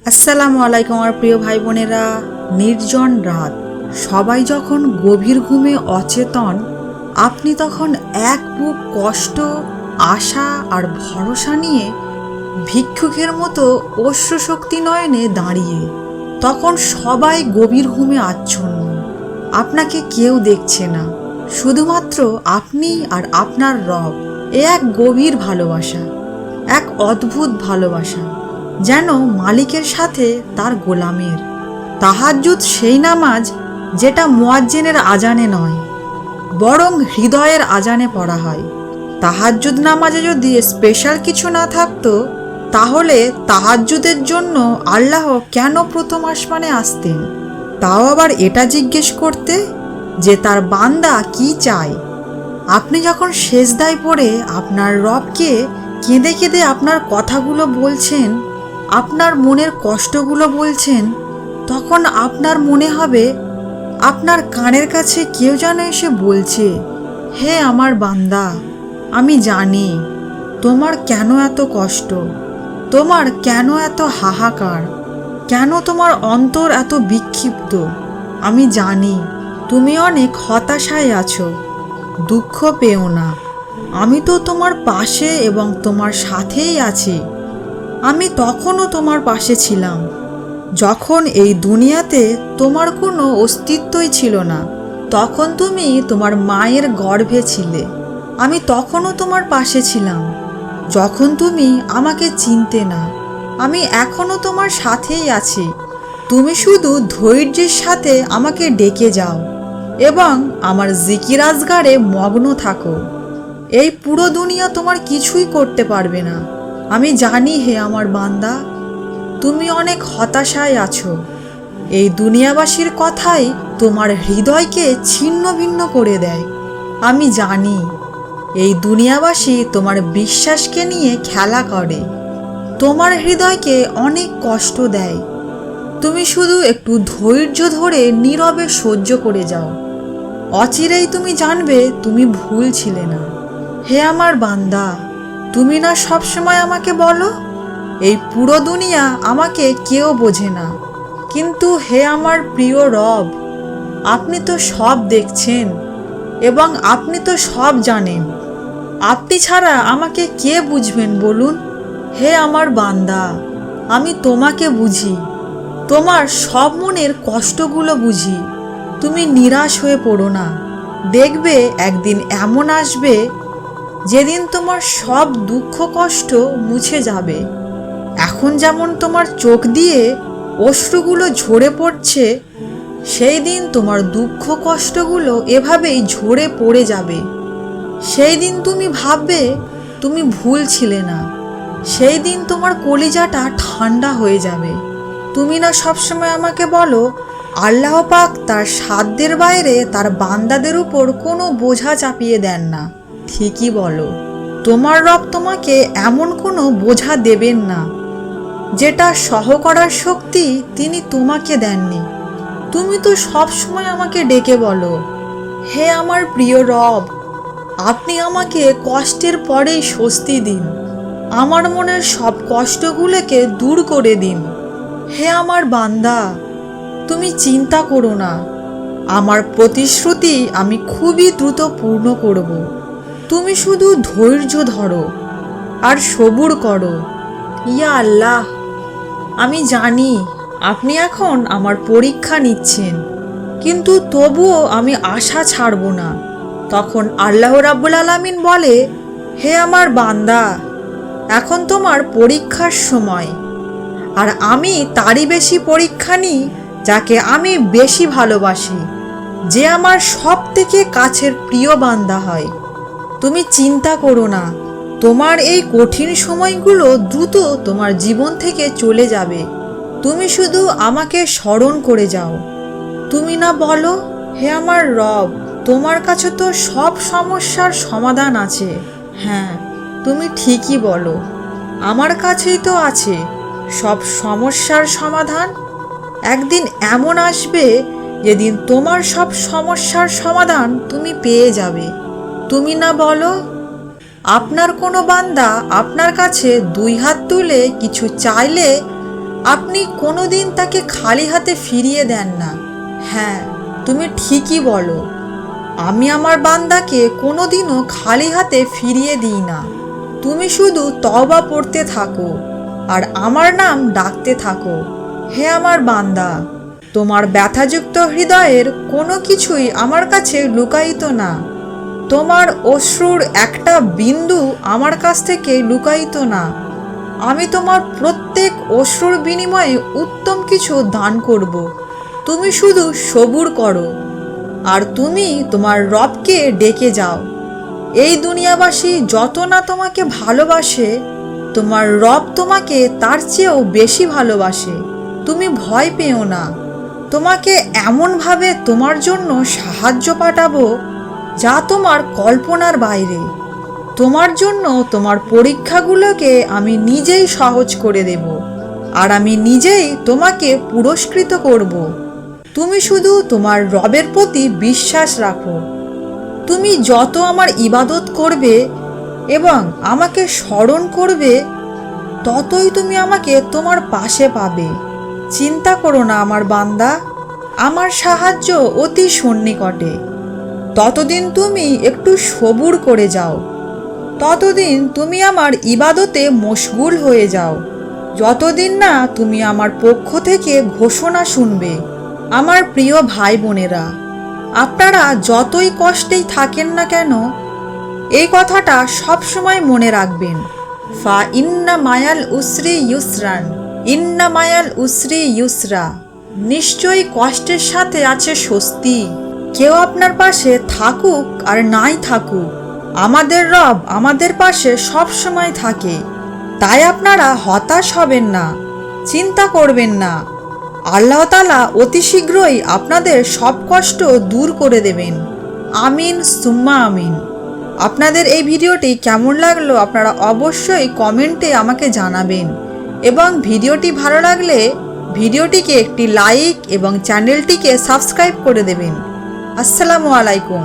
আসসালামু আলাইকুম আমার প্রিয় ভাই বোনেরা। নির্জন রাত, সবাই যখন গভীর ঘুমে অচেতন, আপনি তখন এক বুক কষ্ট, আশা আর ভরসা নিয়ে ভিক্ষুকের মতো অশ্রুশক্তি নয়নে দাঁড়িয়ে। তখন সবাই গভীর ঘুমে আচ্ছন্ন, আপনাকে কেউ দেখছে না, শুধুমাত্র আপনি আর আপনার রব। এ এক গভীর ভালোবাসা, এক অদ্ভুত ভালোবাসা, যেন মালিকের সাথে তার গোলামের। তাহাজ্জুদ সেই নামাজ যেটা মুয়াজ্জিনের আজানে নয়, বরং হৃদয়ের আজানে পড়া হয়। তাহাজ্জুদ নামাজে যদি স্পেশাল কিছু না থাকতো, তাহলে তাহাজ্জুদের জন্য আল্লাহ কেন প্রথম আসমানে আসতেন? তাও আবার এটা জিজ্ঞেস করতে যে তার বান্দা কি চায়। আপনি যখন সেজদায় পড়ে আপনার রবকে কেঁদে কেঁদে আপনার কথাগুলো বলছেন, আপনার মনের কষ্টগুলো বলছেন, তখন আপনার মনে হবে আপনার কানের কাছে কেউ যেন এসে বলছে, হে আমার বান্দা, আমি জানি তোমার কেন এত কষ্ট, তোমার কেন এত হাহাকার, কেন তোমার অন্তর এত বিক্ষিপ্ত। আমি জানি তুমি অনেক হতাশায় আছো। দুঃখ পেও না, আমি তো তোমার পাশে এবং তোমার সাথেই আছি। আমি তখনও তোমার পাশে ছিলাম, যখন এই দুনিয়াতে তোমার কোনো অস্তিত্বই ছিল না। তখন তুমি তোমার মায়ের গর্ভে ছিলে। আমি তখনও তোমার পাশে ছিলাম, যখন তুমি আমাকে চিনতে না। আমি এখনও তোমার সাথেই আছি। তুমি শুধু ধৈর্যের সাথে আমাকে ডেকে যাও এবং আমার জিকির আজগারে মগ্ন থাকো। এই পুরো দুনিয়া তোমার কিছুই করতে পারবে না। আমি জানি হে আমার বান্দা, তুমি অনেক হতাশায় আছো। এই দুনিয়াবাসীর কথাই তোমার হৃদয়কে ছিন্ন ভিন্ন করে দেয়। আমি জানি এই দুনিয়াবাসী তোমার বিশ্বাসকে নিয়ে খেলা করে, তোমার হৃদয়কে অনেক কষ্ট দেয়। তুমি শুধু একটু ধৈর্য ধরে নীরবে সহ্য করে যাও। অচিরেই তুমি জানবে তুমি ভুল ছিলে না। হে আমার বান্দা, তুমি না সবসময় আমাকে বলো এই পুরো দুনিয়া আমাকে কেউ বোঝে না, কিন্তু হে আমার প্রিয় রব, আপনি তো সব দেখছেন এবং আপনি তো সব জানেন। আপনি ছাড়া আমাকে কে বুঝবেন বলুন? হে আমার বান্দা, আমি তোমাকে বুঝি, তোমার সব মনের কষ্টগুলো বুঝি। তুমি নিরাশ হয়ে পড়ো না। দেখবে একদিন এমন আসবে যেদিন তোমার সব দুঃখ কষ্ট মুছে যাবে। এখন যেমন তোমার চোখ দিয়ে অশ্রুগুলো ঝরে পড়ছে, সেই দিন তোমার দুঃখ কষ্টগুলো এভাবেই ঝরে পড়ে যাবে। সেই দিন তুমি ভাববে তুমি ভুল ছিলে না। সেই দিন তোমার কলিজাটা ঠান্ডা হয়ে যাবে। তুমি না সবসময় আমাকে বলো আল্লাহ পাক তার সাধ্যের বাইরে তার বান্দাদের উপর কোনো বোঝা চাপিয়ে দেন না। ঠিকই বলো, তোমার রব তোমাকে এমন কোনো বোঝা দেবেন না যেটা সহ করার শক্তি তিনি তোমাকে দেননি। তুমি তো সব সময় আমাকে ডেকে বলো, হে আমার প্রিয় রব, আপনি আমাকে কষ্টের পরেই স্বস্তি দিন, আমার মনের সব কষ্টগুলোকে দূর করে দিন। হে আমার বান্দা, তুমি চিন্তা করো না, আমার প্রতিশ্রুতি আমি খুবই দ্রুত পূর্ণ করব। তুমি শুধু ধৈর্য ধরো আর সবুর করো। ইয়া আল্লাহ, আমি জানি আপনি এখন আমার পরীক্ষা নিচ্ছেন, কিন্তু তবুও আমি আশা ছাড়ব না। তখন আল্লাহ রাব্বুল আলামিন বলে, হে আমার বান্দা, এখন তোমার পরীক্ষার সময়, আর আমি তারই বেশি পরীক্ষা নিই যাকে আমি বেশি ভালোবাসি, যে আমার সব থেকে কাছের প্রিয় বান্দা হয়। তুমি চিন্তা করো না, তোমার এই কঠিন সময়গুলো দ্রুত তোমার জীবন থেকে চলে যাবে। তুমি শুধু আমাকে স্মরণ করে যাও। তুমি না বলো, হে আমার রব, তোমার কাছে তো সব সমস্যার সমাধান আছে। হ্যাঁ, তুমি ঠিকই বলো, আমার কাছেই তো আছে সব সমস্যার সমাধান। একদিন এমন আসবে যেদিন তোমার সব সমস্যার সমাধান তুমি পেয়ে যাবে। তুমি না বলো, আপনার কোনো বান্দা আপনার কাছে দুই হাত তুলে কিছু চাইলে আপনি কোনোদিন তাকে খালি হাতে ফিরিয়ে দেন না। হ্যাঁ, তুমি ঠিকই বলো, আমি আমার বান্দাকে কোনোদিনও খালি হাতে ফিরিয়ে দিই না। তুমি শুধু তওবা পড়তে থাকো আর আমার নাম ডাকতে থাকো। হে আমার বান্দা, তোমার ব্যথাযুক্ত হৃদয়ের কোনো কিছুই আমার কাছে লুকায়িত না। তোমার অশ্রুর একটা বিন্দু আমার কাছ থেকে লুকায়িত না। আমি তোমার প্রত্যেক অশ্রুর বিনিময়ে উত্তম কিছু দান করব। তুমি শুধু সবুর করো আর তুমি তোমার রবকে ডেকে যাও। এই দুনিয়াবাসী যত না তোমাকে ভালোবাসে, তোমার রব তোমাকে তার চেয়েও বেশি ভালোবাসে। তুমি ভয় পেও না। তোমাকে এমনভাবে তোমার জন্য সাহায্য পাঠাবো যা তোমার কল্পনার বাইরে। তোমার জন্য তোমার পরীক্ষাগুলোকে আমি নিজেই সহজ করে দেব আর আমি নিজেই তোমাকে পুরস্কৃত করব। তুমি শুধু তোমার রবের প্রতি বিশ্বাস রাখো। তুমি যত আমার ইবাদত করবে এবং আমাকে স্মরণ করবে, ততই তুমি আমাকে তোমার পাশে পাবে। চিন্তা করো না আমার বান্দা, আমার সাহায্য অতি সন্নিকটে। ততদিন তুমি একটু সবুর করে যাও, ততদিন তুমি আমার ইবাদতে মশগুল হয়ে যাও, যতদিন না তুমি আমার পক্ষ থেকে ঘোষণা শুনবে। আমার প্রিয় ভাই বোনেরা, আপনারা যতই কষ্টেই থাকেন না কেন, এই কথাটা সবসময় মনে রাখবেন। ফা ইন্না মায়াল উসরি ইউসরান, ইন্না মায়াল উসরি ইউসরা। নিশ্চয়ই কষ্টের সাথে আছে স্বস্তি। কেউ আপনার পাশে থাকুক আর নাই থাকুক, আমাদের রব আমাদের পাশে সব সময় থাকে। তাই আপনারা হতাশ হবেন না, চিন্তা করবেন না। আল্লাহ তাআলা অতি শীঘ্রই আপনাদের সব কষ্ট দূর করে দেবেন। আমিন সুম্মা আমিন। আপনাদের এই ভিডিওটি কেমন লাগলো আপনারা অবশ্যই কমেন্টে আমাকে জানাবেন এবং ভিডিওটি ভালো লাগলে ভিডিওটিকে একটি লাইক এবং চ্যানেলটিকে সাবস্ক্রাইব করে দেবেন। আসসালামু আলাইকুম।